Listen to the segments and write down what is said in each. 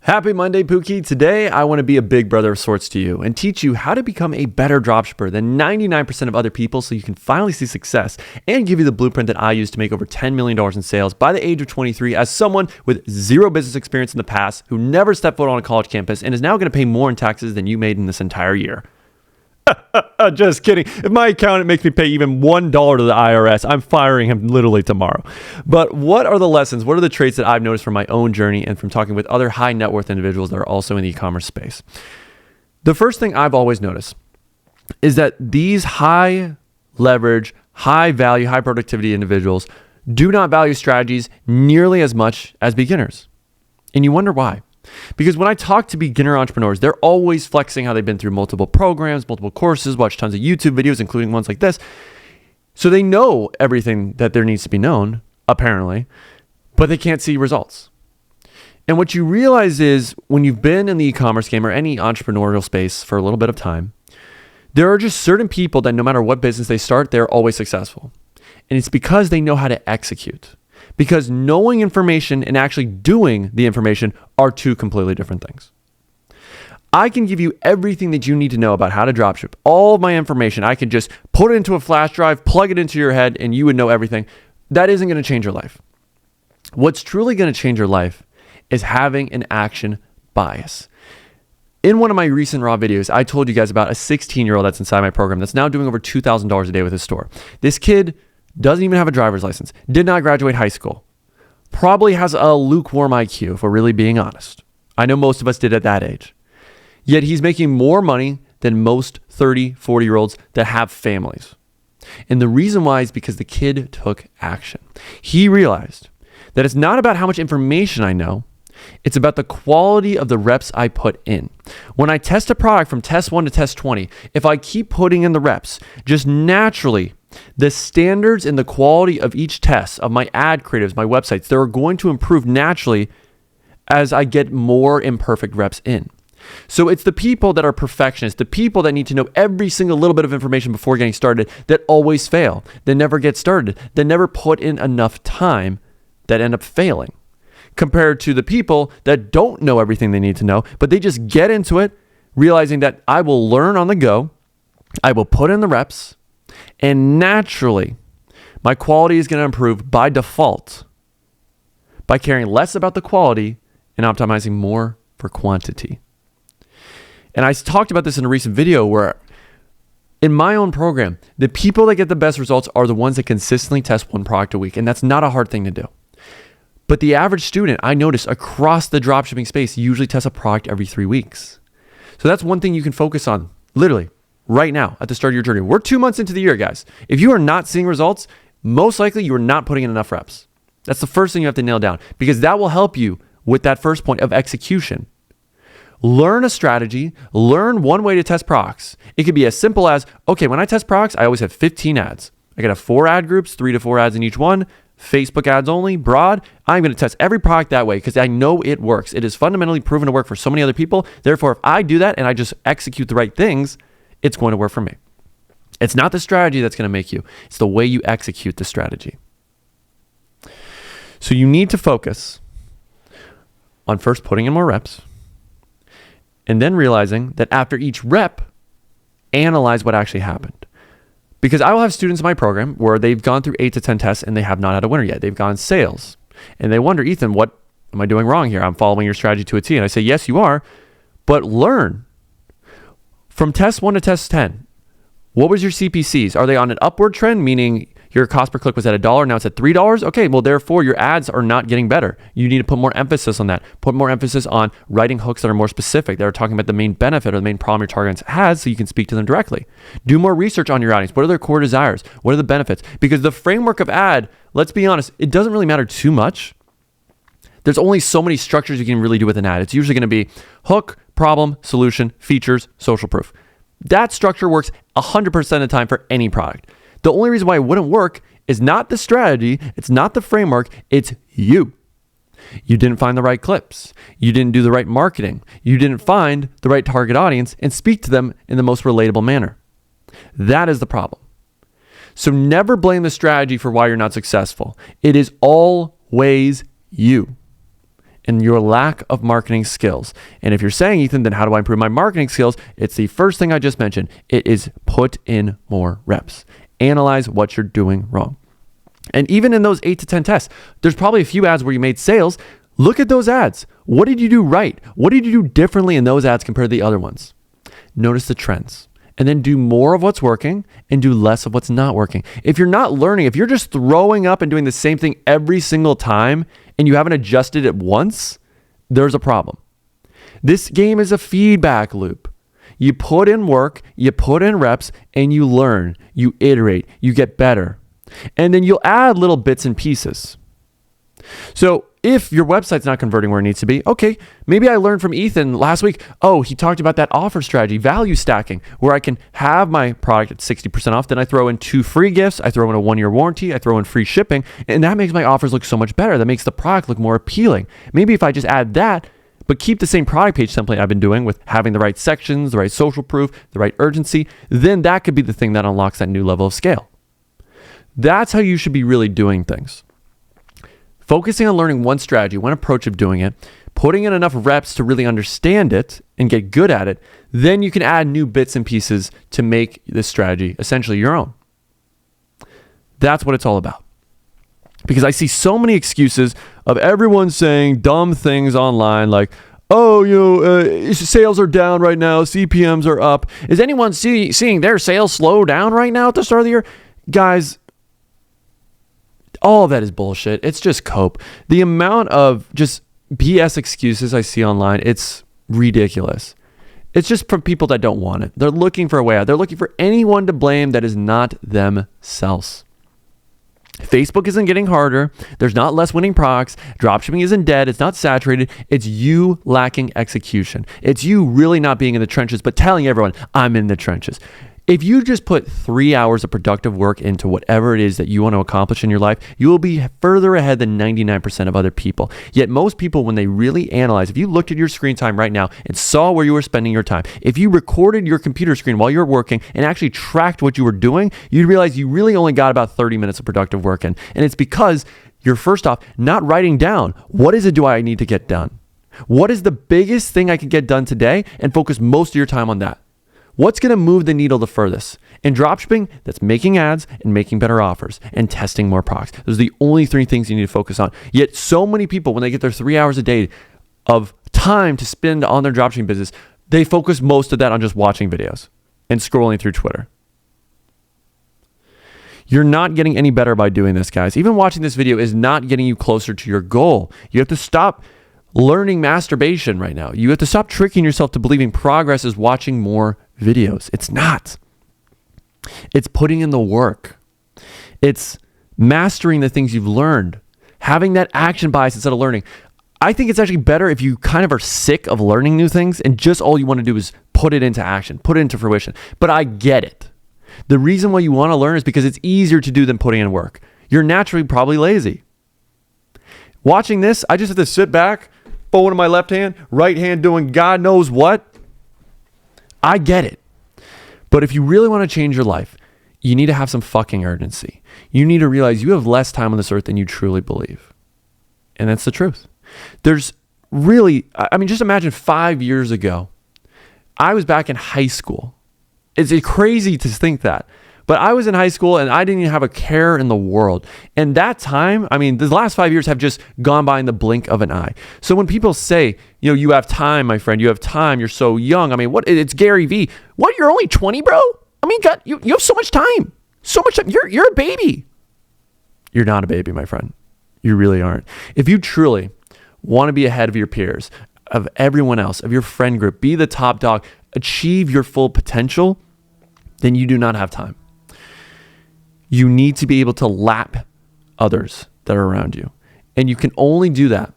Happy Monday, Pookie. Today, I want to be a big brother of sorts to you and teach you how to become a better dropshipper than 99% of other people so you can finally see success, and give you the blueprint that I used to make over $10 million in sales by the age of 23 as someone with zero business experience in the past who never stepped foot on a college campus and is now going to pay more in taxes than you made in this entire year. Just kidding. If my accountant makes me pay even $1 to the IRS, I'm firing him literally tomorrow. But what are the lessons? What are the traits that I've noticed from my own journey and from talking with other high net worth individuals that are also in the e-commerce space? The first thing I've always noticed is that these high leverage, high value, high productivity individuals do not value strategies nearly as much as beginners. And you wonder why. Because when I talk to beginner entrepreneurs, they're always flexing how they've been through multiple programs, multiple courses, watched tons of YouTube videos, including ones like this. So they know everything that there needs to be known, apparently, but they can't see results. And what you realize is when you've been in the e-commerce game or any entrepreneurial space for a little bit of time, there are just certain people that no matter what business they start, they're always successful. And it's because they know how to execute. Because knowing information and actually doing the information are two completely different things. I can give you everything that you need to know about how to dropship. All of my information, I can just put it into a flash drive, plug it into your head, and you would know everything. That isn't going to change your life. What's truly going to change your life is having an action bias. In one of my recent raw videos, I told you guys about a 16-year-old that's inside my program that's now doing over $2,000 a day with his store. This kid doesn't even have a driver's license, did not graduate high school, probably has a lukewarm IQ, if we're really being honest. I know most of us did at that age. Yet he's making more money than most 30, 40-year-olds that have families. And the reason why is because the kid took action. He realized that it's not about how much information I know, it's about the quality of the reps I put in. When I test a product from test 1 to test 20, if I keep putting in the reps, just naturally, the standards and the quality of each test of my ad creatives, my websites, they're going to improve naturally as I get more imperfect reps in. So it's the people that are perfectionists, the people that need to know every single little bit of information before getting started that always fail, that never get started, that never put in enough time, that end up failing. Compared to the people that don't know everything they need to know, but they just get into it, realizing that I will learn on the go, I will put in the reps, and naturally, my quality is going to improve by default by caring less about the quality and optimizing more for quantity. And I talked about this in a recent video where in my own program, the people that get the best results are the ones that consistently test one product a week. And that's not a hard thing to do. But the average student, I noticed across the dropshipping space, usually tests a product every 3 weeks. So that's one thing you can focus on, literally, right now at the start of your journey. We're 2 months into the year, guys. If you are not seeing results, most likely you are not putting in enough reps. That's the first thing you have to nail down, because that will help you with that first point of execution. Learn a strategy, learn one way to test products. It could be as simple as, okay, when I test products, I always have 15 ads. I gotta have 4 ad groups, 3 to 4 ads in each one, Facebook ads only, broad. I'm going to test every product that way because I know it works. It is fundamentally proven to work for so many other people. Therefore, if I do that and I just execute the right things, it's going to work for me. It's not the strategy that's going to make you. It's the way you execute the strategy. So you need to focus on first putting in more reps and then realizing that after each rep, analyze what actually happened. Because I will have students in my program where they've gone through 8 to 10 tests and they have not had a winner yet. They've gone sales. And they wonder, Ethan, what am I doing wrong here? I'm following your strategy to a T. And I say, yes, you are. But learn. From test 1 to test 10, what was your CPCs? Are they on an upward trend, meaning your cost per click was at $1, now it's at $3? Okay, well, therefore, your ads are not getting better. You need to put more emphasis on that. Put more emphasis on writing hooks that are more specific, that are talking about the main benefit or the main problem your target audience has so you can speak to them directly. Do more research on your audience. What are their core desires? What are the benefits? Because the framework of ad, let's be honest, it doesn't really matter too much. There's only so many structures you can really do with an ad. It's usually going to be hook, problem, solution, features, social proof. That structure works 100% of the time for any product. The only reason why it wouldn't work is not the strategy, it's not the framework, it's you. You didn't find the right clips. You didn't do the right marketing. You didn't find the right target audience and speak to them in the most relatable manner. That is the problem. So never blame the strategy for why you're not successful. It is always you. and your lack of marketing skills. And if you're saying, Ethan, then how do I improve my marketing skills? It's the first thing I just mentioned. It is put in more reps. Analyze what you're doing wrong. And even in those 8 to 10 tests, there's probably a few ads where you made sales. Look at those ads. What did you do right? What did you do differently in those ads compared to the other ones? Notice the trends. And then do more of what's working and do less of what's not working. If you're not learning, if you're just throwing up and doing the same thing every single time and you haven't adjusted it once, there's a problem. This game is a feedback loop. You put in work, you put in reps, and you learn, you iterate, you get better. And then you'll add little bits and pieces. So if your website's not converting where it needs to be, okay, maybe I learned from Ethan last week, he talked about that offer strategy, value stacking, where I can have my product at 60% off, then I throw in 2 free gifts, I throw in a 1-year warranty, I throw in free shipping, and that makes my offers look so much better. That makes the product look more appealing. Maybe if I just add that, but keep the same product page template I've been doing with having the right sections, the right social proof, the right urgency, then that could be the thing that unlocks that new level of scale. That's how you should be really doing things. Focusing on learning one strategy, one approach of doing it, putting in enough reps to really understand it and get good at it, then you can add new bits and pieces to make this strategy essentially your own. That's what it's all about. Because I see so many excuses of everyone saying dumb things online like, sales are down right now, CPMs are up. Is anyone seeing their sales slow down right now at the start of the year? Guys, all of that is bullshit. It's just cope. The amount of just BS excuses I see online, it's ridiculous. It's just from people that don't want it. They're looking for a way out. They're looking for anyone to blame that is not themselves. Facebook isn't getting harder. There's not less winning products. Dropshipping isn't dead. It's not saturated. It's you lacking execution. It's you really not being in the trenches, but telling everyone, I'm in the trenches. If you just put 3 hours of productive work into whatever it is that you want to accomplish in your life, you will be further ahead than 99% of other people. Yet most people, when they really analyze, if you looked at your screen time right now and saw where you were spending your time, if you recorded your computer screen while you were working and actually tracked what you were doing, you'd realize you really only got about 30 minutes of productive work in. And it's because you're first off not writing down, what is it do I need to get done? What is the biggest thing I can get done today? And focus most of your time on that. What's going to move the needle the furthest? In dropshipping, that's making ads and making better offers and testing more products. Those are the only 3 things you need to focus on. Yet so many people, when they get their 3 hours a day of time to spend on their dropshipping business, they focus most of that on just watching videos and scrolling through Twitter. You're not getting any better by doing this, guys. Even watching this video is not getting you closer to your goal. You have to stop learning masturbation right now. You have to stop tricking yourself to believing progress is watching more videos. It's not. It's putting in the work. It's mastering the things you've learned, having that action bias instead of learning. I think it's actually better if you kind of are sick of learning new things and just all you want to do is put it into action, put it into fruition. But I get it. The reason why you want to learn is because it's easier to do than putting in work. You're naturally probably lazy. Watching this, I just have to sit back, phone in my left hand, right hand doing God knows what. I get it. But if you really want to change your life, you need to have some fucking urgency. You need to realize you have less time on this earth than you truly believe. And that's the truth. There's really, just imagine 5 years ago, I was back in high school. It's crazy to think that. But I was in high school and I didn't even have a care in the world. And that time, the last 5 years have just gone by in the blink of an eye. So when people say, you have time, my friend, you have time, you're so young. What? It's Gary Vee. What? You're only 20, bro? God, you have so much time. So much time. You're a baby. You're not a baby, my friend. You really aren't. If you truly want to be ahead of your peers, of everyone else, of your friend group, be the top dog, achieve your full potential, then you do not have time. You need to be able to lap others that are around you. And you can only do that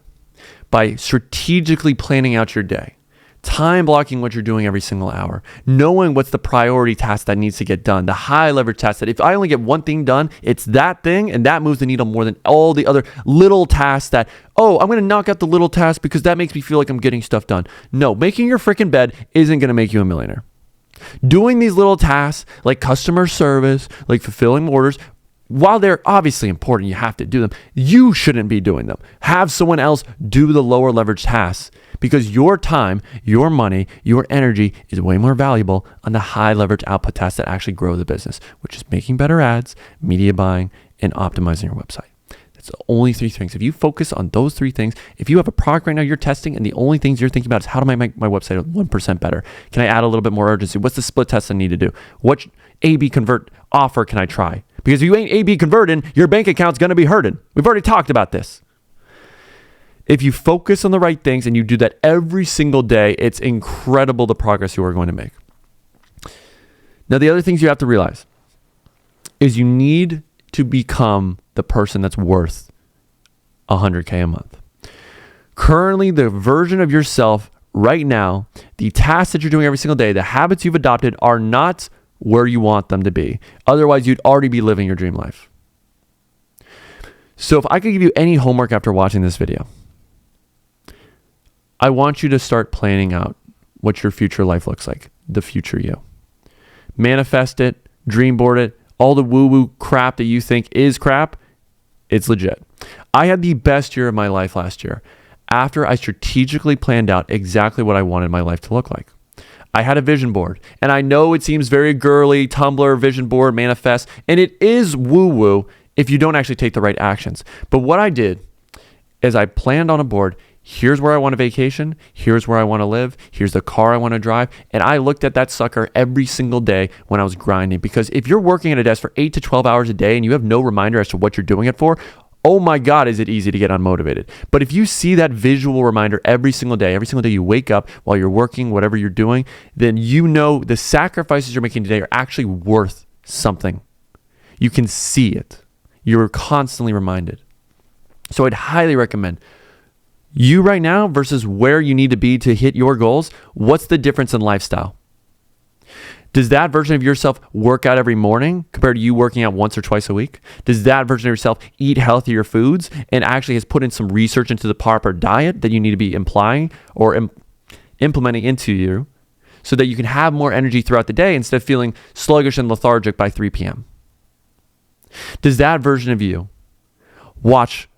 by strategically planning out your day, time blocking what you're doing every single hour, knowing what's the priority task that needs to get done, the high leverage task that if I only get one thing done, it's that thing, and that moves the needle more than all the other little tasks that, I'm going to knock out the little task because that makes me feel like I'm getting stuff done. No, making your freaking bed isn't going to make you a millionaire. Doing these little tasks like customer service, like fulfilling orders, while they're obviously important, you have to do them. You shouldn't be doing them. Have someone else do the lower leverage tasks, because your time, your money, your energy is way more valuable on the high leverage output tasks that actually grow the business, which is making better ads, media buying, and optimizing your website. That's the only 3 things. If you focus on those 3 things, if you have a product right now you're testing and the only things you're thinking about is how do I make my website 1% better? Can I add a little bit more urgency? What's the split test I need to do? What A/B convert offer can I try? Because if you ain't A/B converting, your bank account's going to be hurting. We've already talked about this. If you focus on the right things and you do that every single day, it's incredible the progress you are going to make. Now, the other things you have to realize is you need to become the person that's worth $100K a month. Currently, the version of yourself right now, the tasks that you're doing every single day, the habits you've adopted are not where you want them to be. Otherwise, you'd already be living your dream life. So if I could give you any homework after watching this video, I want you to start planning out what your future life looks like, the future you. Manifest it, dream board it, all the woo-woo crap that you think is crap, it's legit. I had the best year of my life last year after I strategically planned out exactly what I wanted my life to look like. I had a vision board, and I know it seems very girly, Tumblr, vision board, manifest, and it is woo-woo if you don't actually take the right actions. But what I did is I planned on a board. Here's where I want a vacation. Here's where I want to live. Here's the car I want to drive. And I looked at that sucker every single day when I was grinding. Because if you're working at a desk for 8 to 12 hours a day and you have no reminder as to what you're doing it for, oh my God, is it easy to get unmotivated. But if you see that visual reminder every single day you wake up while you're working, whatever you're doing, then you know the sacrifices you're making today are actually worth something. You can see it. You're constantly reminded. So I'd highly recommend you right now versus where you need to be to hit your goals. What's the difference in lifestyle? Does that version of yourself work out every morning compared to you working out once or twice a week? Does that version of yourself eat healthier foods and actually has put in some research into the proper diet that you need to be implying or implementing into you so that you can have more energy throughout the day instead of feeling sluggish and lethargic by 3 p.m.? Does that version of you watch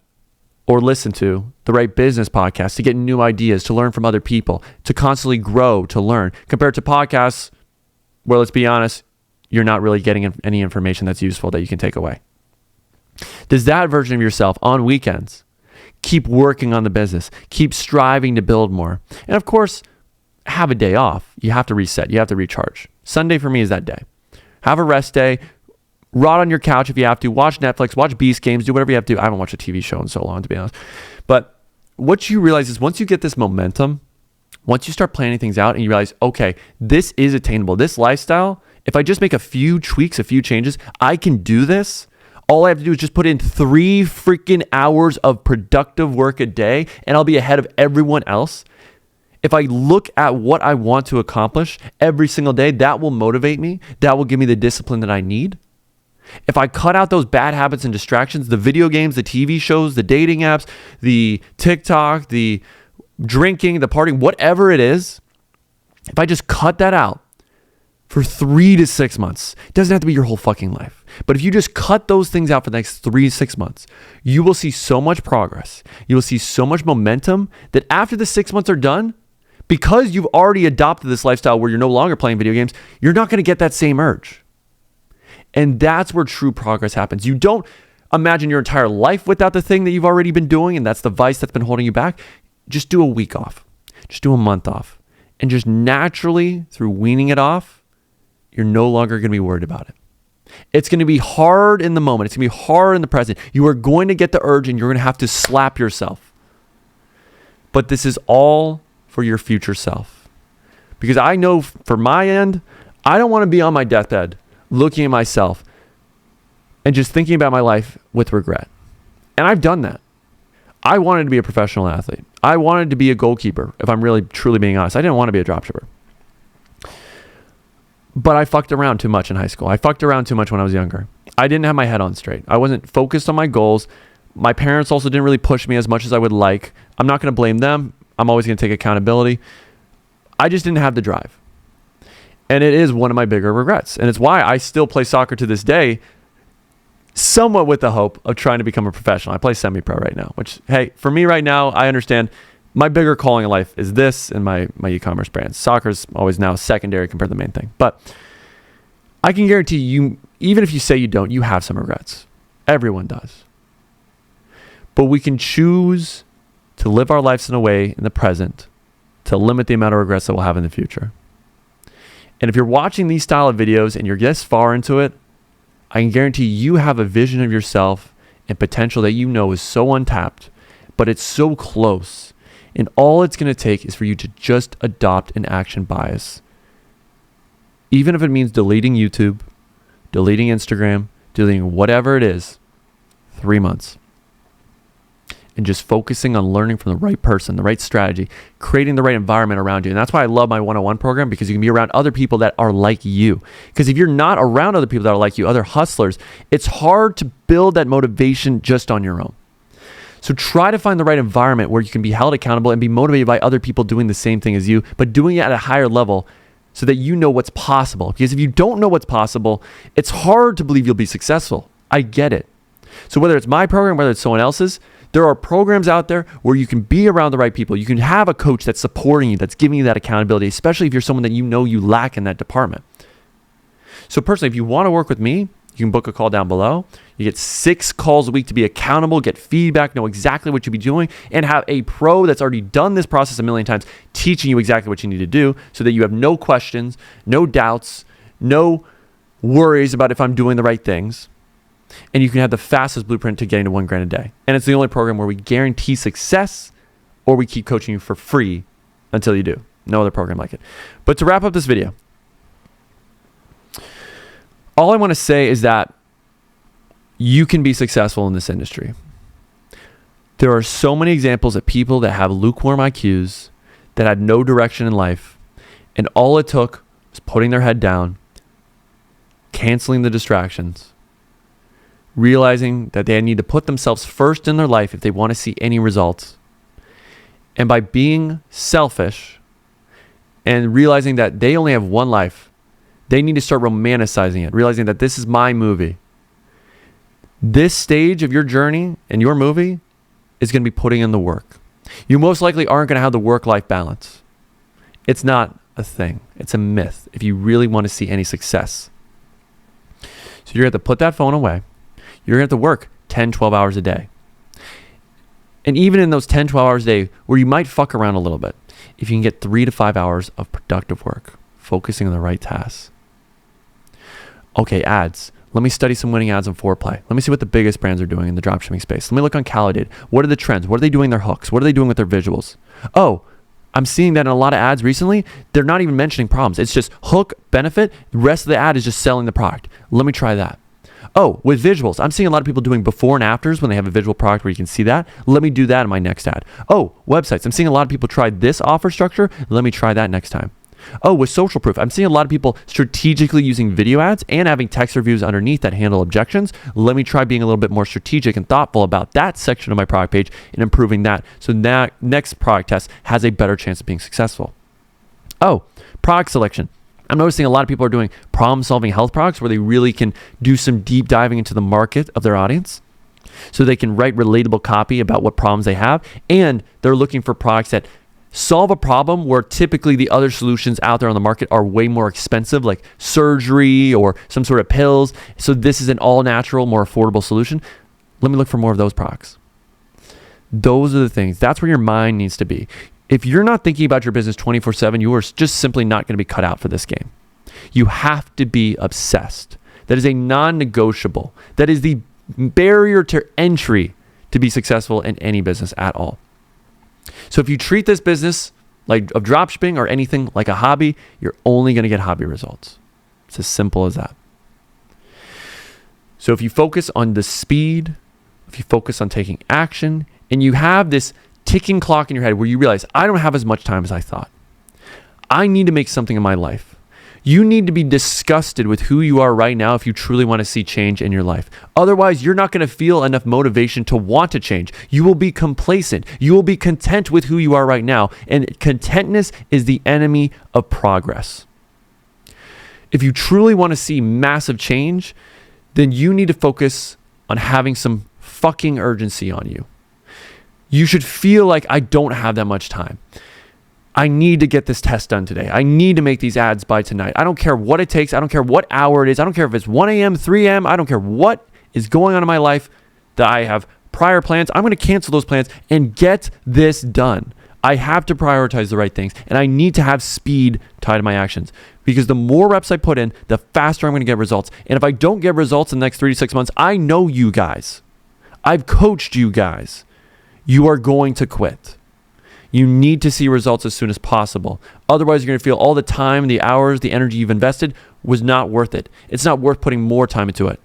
or listen to the right business podcasts to get new ideas, to learn from other people, to constantly grow, to learn, compared to podcasts where, let's be honest, you're not really getting any information that's useful that you can take away? Does that version of yourself on weekends keep working on the business, keep striving to build more? And of course, have a day off. You have to reset. You have to recharge. Sunday for me is that day. Have a rest day. Rot on your couch if you have to. Watch Netflix, watch Beast Games, do whatever you have to. I haven't watched a TV show in so long, to be honest. But what you realize is once you get this momentum, once you start planning things out and you realize, okay, this is attainable. This lifestyle, if I just make a few tweaks, a few changes, I can do this. All I have to do is just put in 3 freaking hours of productive work a day and I'll be ahead of everyone else. If I look at what I want to accomplish every single day, that will motivate me. That will give me the discipline that I need. If I cut out those bad habits and distractions, the video games, the TV shows, the dating apps, the TikTok, the drinking, the partying, whatever it is, if I just cut that out for 3 to 6 months, it doesn't have to be your whole fucking life. But if you just cut those things out for the next 3 to 6 months, you will see so much progress. You will see so much momentum that after the 6 months are done, because you've already adopted this lifestyle where you're no longer playing video games, you're not going to get that same urge. And that's where true progress happens. You don't imagine your entire life without the thing that you've already been doing, and that's the vice that's been holding you back. Just do a week off. Just do a month off. And just naturally, through weaning it off, you're no longer going to be worried about it. It's going to be hard in the moment. It's going to be hard in the present. You are going to get the urge, and you're going to have to slap yourself. But this is all for your future self. Because I know for my end, I don't want to be on my deathbed looking at myself and just thinking about my life with regret. And I've done that. I wanted to be a professional athlete. I wanted to be a goalkeeper, if I'm really truly being honest. I didn't want to be a dropshipper. But I fucked around too much in high school. I fucked around too much when I was younger. I didn't have my head on straight. I wasn't focused on my goals. My parents also didn't really push me as much as I would like. I'm not going to blame them. I'm always going to take accountability. I just didn't have the drive. And it is one of my bigger regrets. And it's why I still play soccer to this day. somewhat with the hope of trying to become a professional. I play semi-pro right now, which, hey, for me right now, I understand my bigger calling in life is this and my e-commerce brands. Soccer's always now secondary compared to the main thing. But I can guarantee you, even if you say you don't, you have some regrets. Everyone does. But we can choose to live our lives in a way in the present to limit the amount of regrets that we'll have in the future. And if you're watching these style of videos and you're this far into it, I can guarantee you have a vision of yourself and potential that you know is so untapped, but it's so close. And all it's going to take is for you to just adopt an action bias. Even if it means deleting YouTube, deleting Instagram, deleting whatever it is, 3 months. And just focusing on learning from the right person, the right strategy, creating the right environment around you. And that's why I love my one-on-one program, because you can be around other people that are like you. Because if you're not around other people that are like you, other hustlers, it's hard to build that motivation just on your own. So try to find the right environment where you can be held accountable and be motivated by other people doing the same thing as you, but doing it at a higher level so that you know what's possible. Because if you don't know what's possible, it's hard to believe you'll be successful. I get it. So whether it's my program, whether it's someone else's, there are programs out there where you can be around the right people. You can have a coach that's supporting you, that's giving you that accountability, especially if you're someone that you know you lack in that department. So personally, if you want to work with me, you can book a call down below. You get 6 calls a week to be accountable, get feedback, know exactly what you'll be doing, and have a pro that's already done this process a million times teaching you exactly what you need to do so that you have no questions, no doubts, no worries about if I'm doing the right things. And you can have the fastest blueprint to getting to $1,000 a day. And it's the only program where we guarantee success or we keep coaching you for free until you do. No other program like it. But to wrap up this video, all I want to say is that you can be successful in this industry. There are so many examples of people that have lukewarm IQs, that had no direction in life, and all it took was putting their head down, canceling the distractions, realizing that they need to put themselves first in their life if they want to see any results. And by being selfish and realizing that they only have one life, they need to start romanticizing it, realizing that this is my movie. This stage of your journey and your movie is going to be putting in the work. You most likely aren't going to have the work-life balance. It's not a thing. It's a myth if you really want to see any success. So you're going to have to put that phone away. You're going to have to work 10, 12 hours a day. And even in those 10, 12 hours a day where you might fuck around a little bit, if you can get 3 to 5 hours of productive work, focusing on the right tasks. Okay, ads. Let me study some winning ads on Foreplay. Let me see what the biggest brands are doing in the dropshipping space. Let me look on Calidate. What are the trends? What are they doing their hooks? What are they doing with their visuals? Oh, I'm seeing that in a lot of ads recently, they're not even mentioning problems. It's just hook, benefit. The rest of the ad is just selling the product. Let me try that. Oh, with visuals, I'm seeing a lot of people doing before and afters when they have a visual product where you can see that. Let me do that in my next ad. Oh, websites. I'm seeing a lot of people try this offer structure. Let me try that next time. Oh, with social proof, I'm seeing a lot of people strategically using video ads and having text reviews underneath that handle objections. Let me try being a little bit more strategic and thoughtful about that section of my product page and improving that. So that next product test has a better chance of being successful. Oh, product selection. I'm noticing a lot of people are doing problem-solving health products where they really can do some deep diving into the market of their audience so they can write relatable copy about what problems they have. And they're looking for products that solve a problem where typically the other solutions out there on the market are way more expensive, like surgery or some sort of pills. So this is an all-natural, more affordable solution. Let me look for more of those products. Those are the things. That's where your mind needs to be. If you're not thinking about your business 24/7, you are just simply not going to be cut out for this game. You have to be obsessed. That is a non-negotiable. That is the barrier to entry to be successful in any business at all. So if you treat this business like of dropshipping or anything like a hobby, you're only going to get hobby results. It's as simple as that. So if you focus on the speed, if you focus on taking action, and you have this ticking clock in your head where you realize, I don't have as much time as I thought. I need to make something in my life. You need to be disgusted with who you are right now if you truly want to see change in your life. Otherwise, you're not going to feel enough motivation to want to change. You will be complacent. You will be content with who you are right now. And contentness is the enemy of progress. If you truly want to see massive change, then you need to focus on having some fucking urgency on you. You should feel like I don't have that much time. I need to get this test done today. I need to make these ads by tonight. I don't care what it takes. I don't care what hour it is. I don't care if it's 1 a.m., 3 a.m. I don't care what is going on in my life that I have prior plans. I'm going to cancel those plans and get this done. I have to prioritize the right things, and I need to have speed tied to my actions, because the more reps I put in, the faster I'm going to get results. And if I don't get results in the next 3 to 6 months, I know you guys. I've coached you guys. You are going to quit. You need to see results as soon as possible. Otherwise, you're going to feel all the time, the hours, the energy you've invested was not worth it. It's not worth putting more time into it.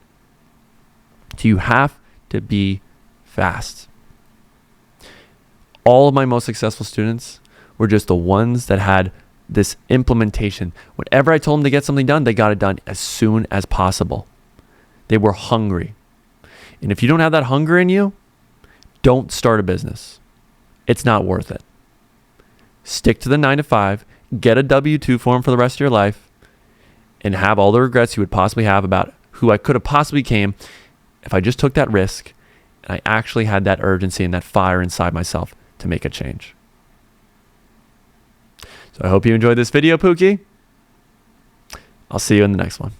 So you have to be fast. All of my most successful students were just the ones that had this implementation. Whenever I told them to get something done, they got it done as soon as possible. They were hungry. And if you don't have that hunger in you, don't start a business. It's not worth it. Stick to the 9 to 5, get a W-2 form for the rest of your life, and have all the regrets you would possibly have about who I could have possibly became if I just took that risk and I actually had that urgency and that fire inside myself to make a change. So I hope you enjoyed this video, Pookie. I'll see you in the next one.